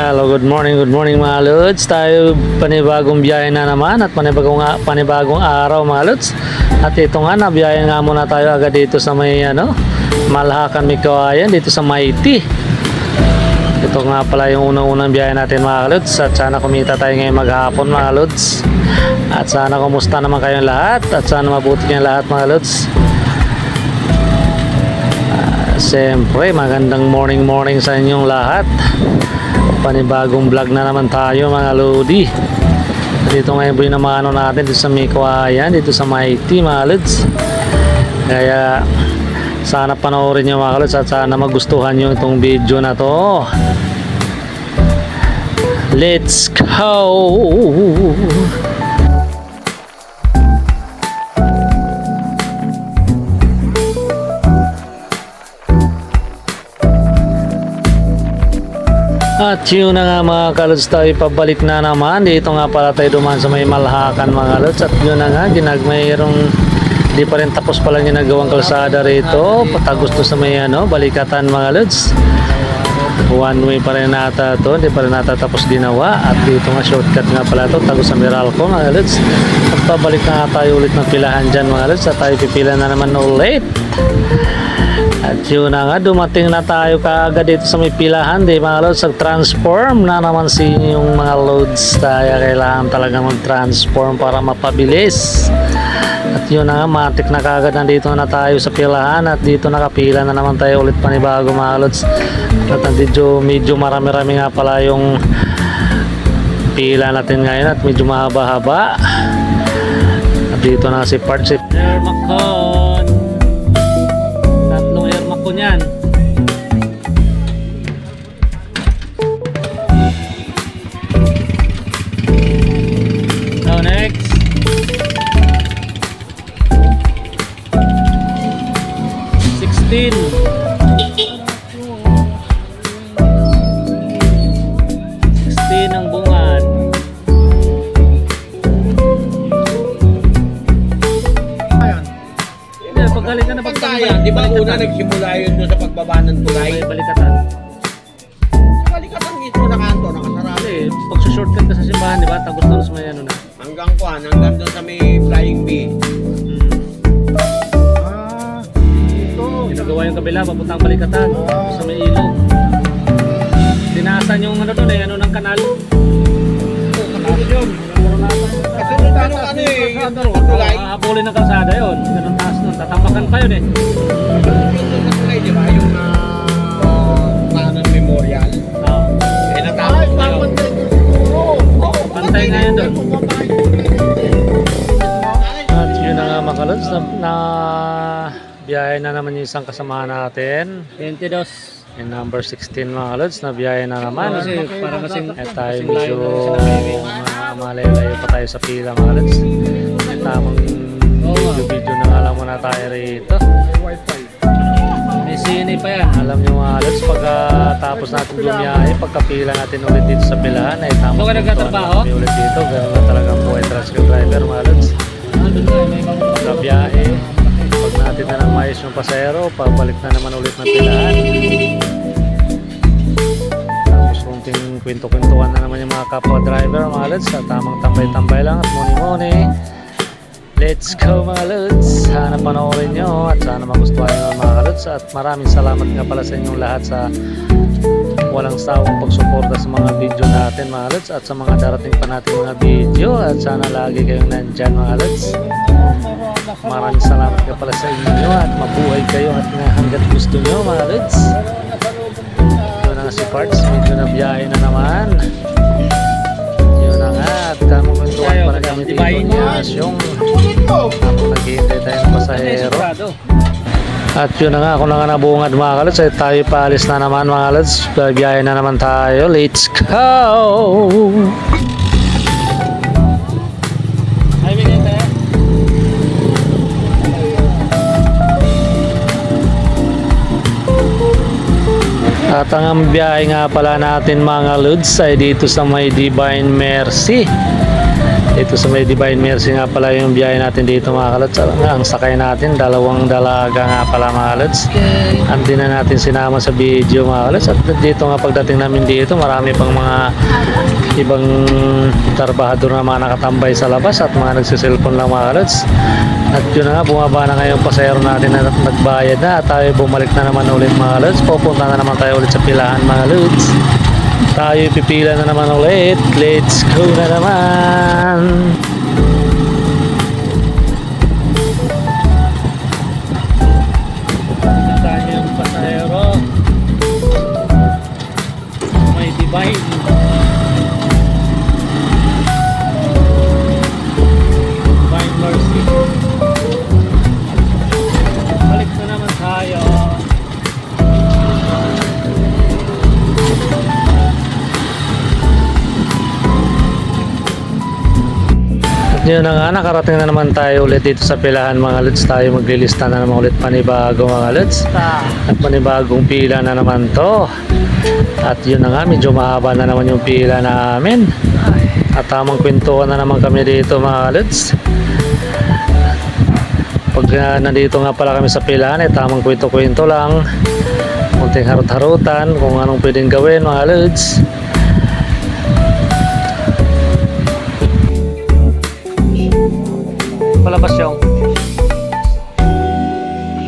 Hello, good morning mga lods. Tayo panibagong biyahe na naman at panibagong araw mga lods. At ito nga, nabiyahe nga muna tayo agad dito sa may Malhakan, Mikawayan, dito sa Mayti. Ito nga pala yung unang biyahe natin mga lods. At sana kumita tayo ngayong maghapon mga lods. At sana kumusta naman kayong lahat. At sana mabuti kayong lahat mga lods. Siyempre, magandang morning sa inyong lahat. Panibagong vlog na naman tayo mga lodi. Dito ngayon po yung namano natin dito sa Mikawayan, dito sa Mayti mga lods. Kaya sana panoorin nyo mga lods at sana magustuhan nyo itong video na to. Let's go! At yun na nga mga kalods, tayo pabalik na naman. Dito nga pala tayo dumaan sa may Malhakan mga lods. At yun na nga, mayroong di pa rin tapos pala ginagawang kalsada rito. Patagos to sa may Balikatan mga lods. One way pa rin nata to, di pa rin nata tapos ginawa. At dito nga shortcut nga pala to, tagos sa Meralco mga lods. At pabalik na nga tayo ulit ng pilahan dyan mga lods. At tayo pipila na naman ulit. At yun na nga, dumating na tayo kaagad dito sa may pilahan, di mga lods, transform na naman yung mga loads tayo. Kailangan talaga mag-transform para mapabilis. At yun na nga, matik na kaagad nandito na tayo sa pilahan. At dito nakapila na naman tayo ulit panibago mga lods. At medyo marami-rami nga pala yung pila natin ngayon at medyo mahaba-haba. At dito na si Parts Makon. Yan. So next. $16 ang bungan. Paggaling ka na pagtambay. Di ba una nagsimula yun doon sa pagbaba ng tulay? May Balikatan. Sa Balikatan mismo na kanto, nakasarado. Eh, pag-shortcut ka sa simbahan, di ba? Tagos na may na. Hanggang doon sa may Flying Bee. Dito. Ginagawa yung kabila, papuntang Balikatan. Sa may ilog. Tinasan yung doon ng kanal. Kasunod yun. Kasunod yung tulay. Habulin ng kalsada yun. Ganun taas nun. Tatambakan pa yun eh. Yung tulay, di ba? Yung Manon Memorial. Oo. Eh, natapos na yun. Pantay nga yun doon. At yun na nga mga kalods, na biyahe na naman yung isang kasamahan natin. 22. Yung number 16 mga kalods, na biyahe na naman. Para kasing tayo medyo malalayo pa tayo sa pila mga kalods. Tamang video na nga lang muna tayo rito. may CNA pa yan. Alam nyo mga lods, pagkatapos natin bumiyahe, pagkapila natin ulit dito sa pilahan, ay tamang So, ka nagtatrabaho? kami ulit dito. Gano'n na talagang buhay tricycle driver mga lods. Pagkabiyahe, pag natin na ng maayos yung pasero, pabalik na naman ulit ng pilahan. Tapos kunting kwento-kwentuhan na naman yung mga kapwa driver mga lods. Sa tamang tambay-tambay lang at muni-muni. Let's go mga lods. Sana panoorin nyo at sana magustuhan nyo mga lods. At maraming salamat nga pala sa inyong lahat sa walang sawang pagsuporta sa mga video natin mga lods. At sa mga darating pa natin mga video. At sana lagi kayong nandyan mga lods. Maraming salamat nga pala sa inyo. At mabuhay kayo at hanggat gusto nyo mga lods. Ito na nga si Parts. Medyo na biyahe na naman. Yun na nga. At kamong kwentuhan pa na kami dito yung naghihintay tayo ng pasahero. At yun na nga, kung na nga nabungad mga kalods, ay tayo paalis na naman mga kalods. Biyahe na naman tayo. Let's go! At ang biyahe nga pala natin mga lods ay dito sa may Divine Mercy. Dito sa may Divine Mercy nga pala yung biyahe natin dito mga kalods. Ang sakay natin, dalawang dalaga nga pala mga kalods. Hindi na natin sinama sa video mga kalods. At dito nga pagdating namin dito, marami pang mga ibang trabahador na mga nakatambay sa labas at mga nagsiselfon lang mga kalods. At yun na nga, bumaba na ngayong pasahero natin na nagbayad na at tayo bumalik na naman ulit mga kalods. Pupunta na naman tayo ulit sa pilahan mga kalods. Tayo pipila na naman ulit. Let's go na naman. Tayo yung pasahero. May Divine. Divine Mercy. Balik na naman tayo. Yun na nga, nakarating na naman tayo ulit dito sa pilahan mga lods. Tayo maglilista na naman ulit panibago mga lods. At panibagong pila na naman to. At yun na nga, medyo mahaba na naman yung pila namin. At tamang kwentuhan na naman kami dito mga lods. Pag nandito nga pala kami sa pilahan, tamang kwento-kwento lang. Munting harut-harutan kung anong pwedeng gawin mga lods. Palabas yung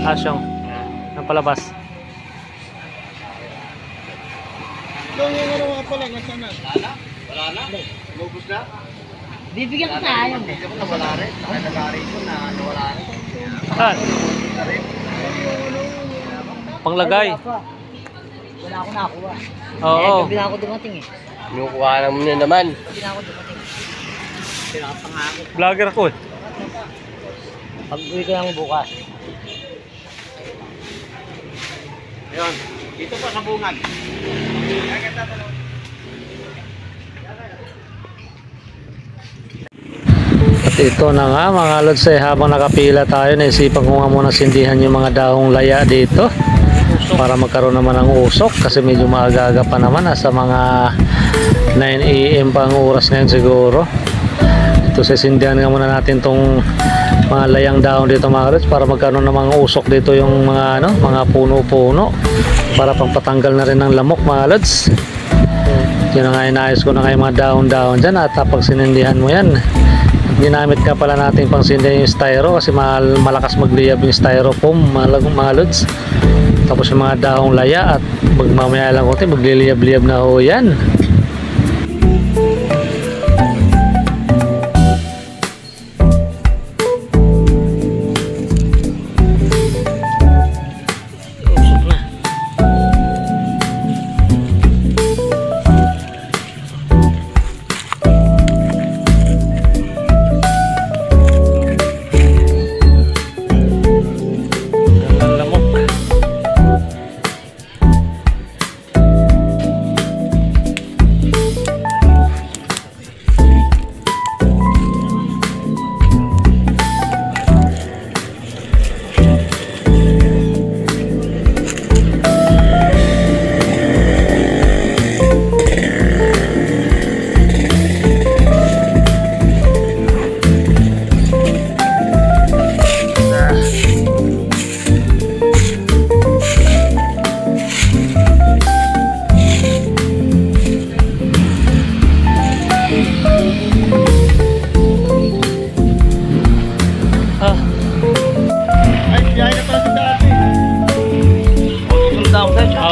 asyong ng palabas. Yung ano mga pala, nasaan na? Wala na? Lubos na? Bibigyan ko na ayaw. Hindi ko na wala rin. Nagari ko na wala rin. Saan? Panglagay. Wala ako nakuha. Oo. Gabi na ako dumating eh. Kinukuha naman niya naman. Gabi na ako dumating. Pinakapangako. Vlogger ako eh. Pag-uwi ko lang bukas. Ayun. Dito po sa bungad. At ito na nga mga lods, habang nakapila tayo, naisipan ko nga muna sindihan yung mga dahong laya dito para magkaroon naman ng usok kasi medyo maaga-aga pa naman, nasa mga 9 AM pa ang oras ngayon siguro. Ito sisindihan nga muna natin tong mga layang dahon dito mga lods para magkaroon ng mga usok dito yung mga mga puno-puno para pampatanggal na rin ng lamok mga lods. Yun na nga, inayos ko na nga yung mga dahon-dahon dyan at pag sinindihan mo yan, ginamit ka pala natin pang sindihan yung styro kasi malakas magliyab yung styrofoam mga lods. Tapos yung mga dahong laya at magmamaya lang konti magliliyab-liyab na ho yan.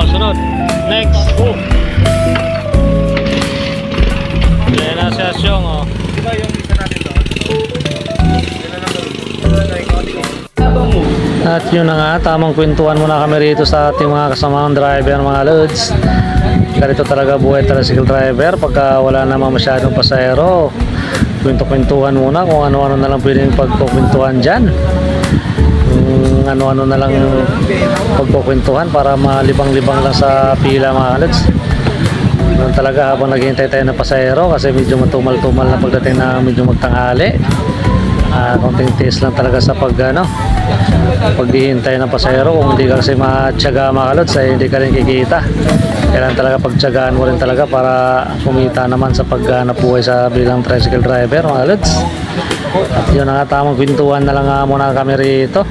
Sunod. Next. Yan na si Asyong, oh. Diba yung isa natin doon? At yun na nga, tamang kwentuhan muna kami rito sa ating mga kasamang driver mga lods. Ganito talaga buhay tricycle driver pagka wala namang masyadong pasahero. Kwento-kwentuhan muna kung ano-ano na lang pwedeng pagkukwentuhan dyan. Ano-ano na lang pagkukwentuhan para malibang-libang lang sa pila mga lods. Ganun talaga habang naghihintay tayo ng pasahero kasi medyo matumal-tumal na pagdating na medyo magtanghali. Konting tiis lang talaga sa paghihintay ng pasahero. Kung hindi ka kasi matyaga mga kalods ay hindi ka rin kikita. Kailangan talaga pagtyagaan mo rin talaga para kumita naman sa paghanap buhay sa bilang tricycle driver mga kalods. At yun na nga, tamang kwentuhan na lang nga muna kami rito.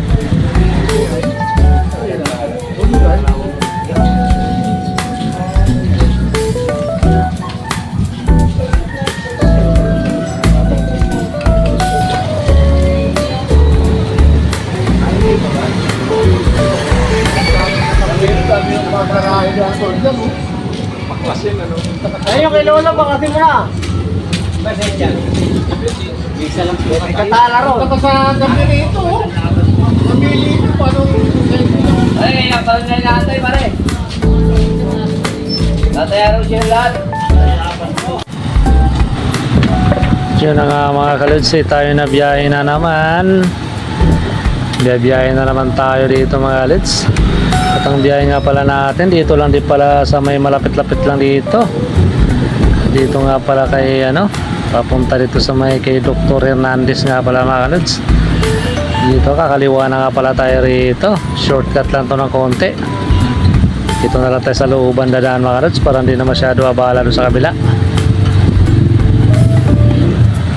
Ayun kay Lola, bakasin mo na. May katala ro. Ito sa gabi rito. Namili ito. Paano? Ay, napalagay na natin, pare. Natayaro siya lahat. Yun na nga mga kalods, tayo na biyahe na naman. Biyahe na naman tayo dito mga kalods. At ang biyahe nga pala natin dito lang din pala sa may malapit-lapit lang dito. Dito nga pala kay papunta dito sa may kay Dr. Hernandez nga pala mga kalods. Dito kakaliwa na nga pala tayo rito. Shortcut lang to ng konti. Dito na lang tayo sa looban dadaan mga kalods para hindi na masyado abala doon sa kabila.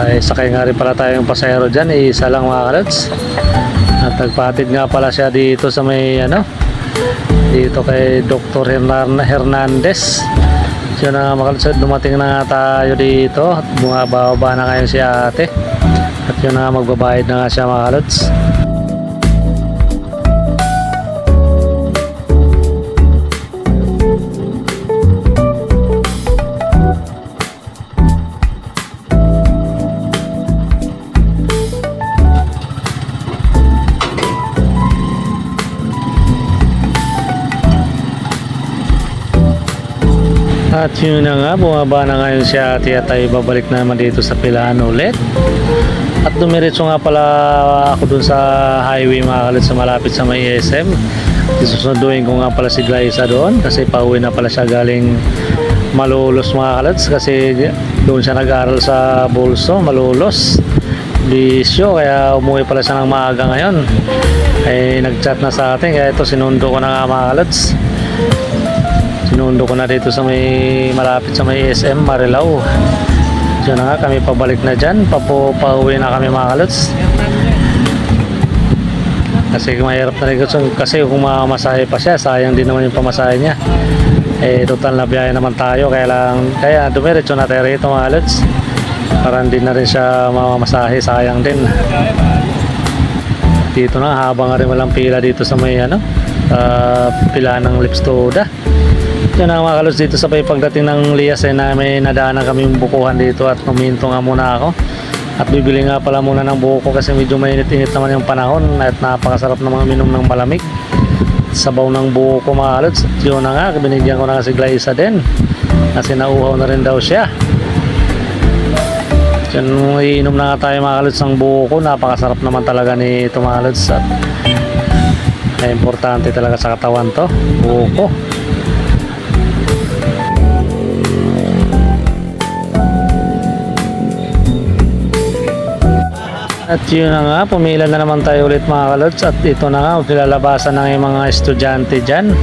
Ay sakay nga rin pala tayong pasahero dyan, isa lang mga kalods. At nagpatid nga pala siya dito sa may dito kay Dr. Hernandez. So na mga kalods, dumating na nga tayo dito at bumababa na ngayon si ate. At yun na nga, magbabayad na nga siya mga kalods. At yun na nga, bumaba na ngayon si ate at tayo babalik na naman dito sa pilahan ulit. At dumiretso nga pala ako dun sa highway mga kalods sa malapit sa may SM. Susunduin ko nga pala si Glyza doon kasi pauwi na pala siya galing Malolos mga kalods kasi doon siya nag-aaral sa Bulso, Malolos, Bisyo, kaya umuwi pala siya ng maaga ngayon. Ay nag-chat na sa atin kaya ito sinundo ko na nga mga kalods. Sinundo ko na dito sa may malapit sa may SM Marilao. Diyan na nga kami pabalik na dyan. Pauwi na kami mga kalods. Kasi mahirap na rin kasi kung mamasahe pa siya, sayang din naman yung pamasahe niya. Total na biyahe naman tayo. Kaya dumiretso na tayo rito mga kalods. Para hindi na rin siya mamamasahe, sayang din. Dito na habang nga rin walang pila dito sa may pila ng Lipstoda. Yan ang mga kalods, dito sa pagdating ng Lias na may nadaanan kami bukuhan dito at huminto nga muna ako at bibili nga pala muna ng buko kasi medyo mainit-init naman yung panahon at napakasarap na mga minom ng malamig, sabaw ng buko mga kalods. Yun na nga, binigyan ko na si Glyza din kasi nauhaw na rin daw siya. Yan, iinom na nga tayo mga kalods ng buko, napakasarap naman talaga nito mga kalods at importante talaga sa katawan to, buko. At yun na nga, pumila na naman tayo ulit mga kalods at ito na nga, pilalabasan ng mga estudyante dyan.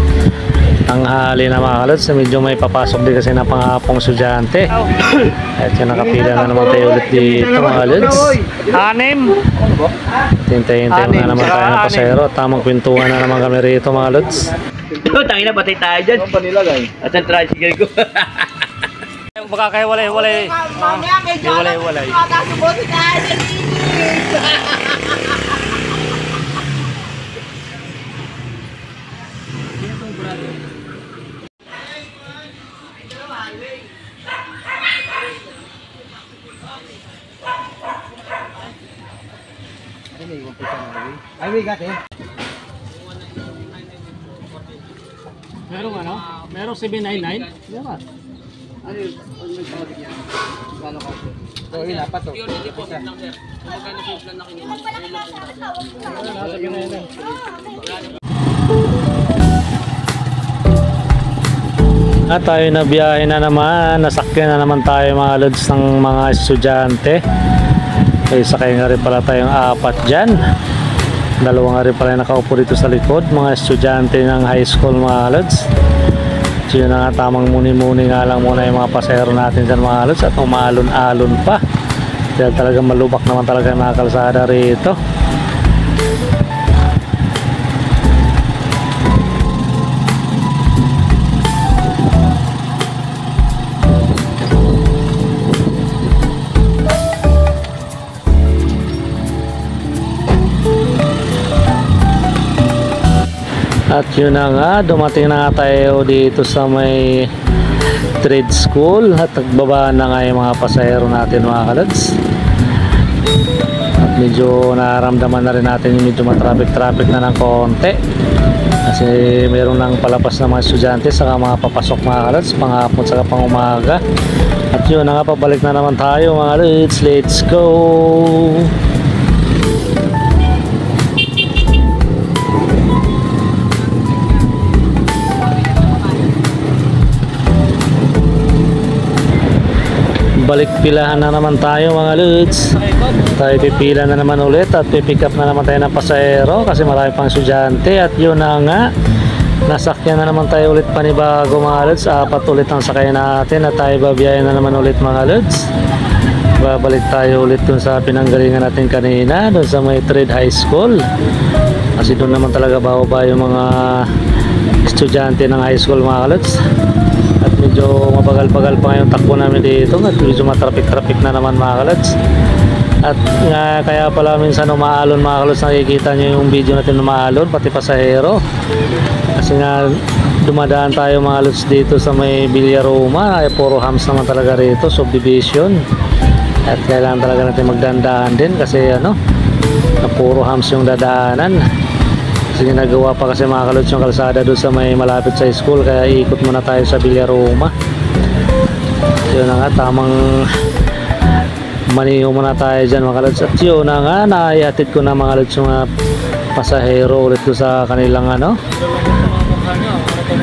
Tanghali na mga kalods, medyo may papasok din kasi na panghapong estudyante. At yun, nakapila na naman tayo ulit dito mga kalods. 6. Hintay-hintay na naman tayo ng pasahero. Tamang kwentuhan na naman kami rito mga kalods. Tangina, batay tayo dyan. Ano pa nilagay? At ang tricycle ko. Baka kayo walay-walay. Walay-walay. Highway ka Merong Merong 799? Diba? So, yun, apat to. At tayo na biyahe na naman, nasakyan na naman tayo mga lods ng mga estudyante. May sakay nga rin pala tayong apat dyan. Dalawa nga rin pala yung nakaupo dito sa likod, mga estudyante ng high school mga lods. So yun na nga, tamang muni-muni nga lang muna yung mga pasahero natin dyan mga lods, at umalon-alon pa dahil talagang malubak naman talaga yung mga kalsada rito. At yun na nga, dumating na nga tayo dito sa may trade school at nagbaba na nga yung mga pasahero natin mga kalads. At medyo nararamdaman na rin natin yung medyo matraffic na ng konti. Kasi meron nang palabas na mga estudyante saka mga papasok mga kalads, panghapon saka pang umaga. At yun na nga, pabalik na naman tayo mga kalads. Let's go! Balik pilahan na naman tayo mga lods. Tayo pipila na naman ulit at pipick up na naman tayo ng pasahero kasi marami pang estudyante. At yun na nga, nasakyan na naman tayo ulit panibago mga lods. Apat ulit ang sakay natin at tayo babiyahin na naman ulit mga lods. Babalik tayo ulit dun sa pinanggalingan natin kanina, dun sa may Trade High School. Kasi dun naman talaga bababa yung mga estudyante ng high school mga lods. At medyo mabagal-bagal pa ngayong takbo namin dito at medyo matraffic-traffic na naman mga kalads. At nga, kaya pala minsan umaalon mga kalads, nakikita nyo yung video natin umaalon pati pasahero kasi nga dumadaan tayo mga kalads dito sa may Villaroma ay puro hams naman talaga rito, subdivision, at kailangan talaga natin magdandahan din kasi ano, na puro hams yung dadaanan. Kasi ginagawa pa kasi mga kalods yung kalsada doon sa may malapit sa school, kaya ikot muna tayo sa Villaroma. Yun na nga, tamang maniho muna tayo dyan mga kalods. At yun na nga, naihatid ko na mga kalods yung mga pasahero ulit doon sa kanilang ano,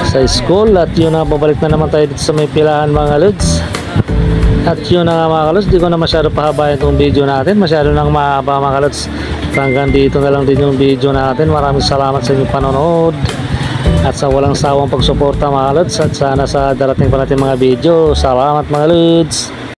sa school. At yun na, babalik na naman tayo dito sa may pilahan mga kalods. At yun na nga mga kalods, di ko na masyado pahabayan itong video natin, masyado nang mahaba mga kalods. Hanggang dito na lang din yung video natin. Maraming salamat sa inyong panonood at sa walang sawang pagsuporta mga lods, at sana sa darating pa natin mga video. Salamat mga lods.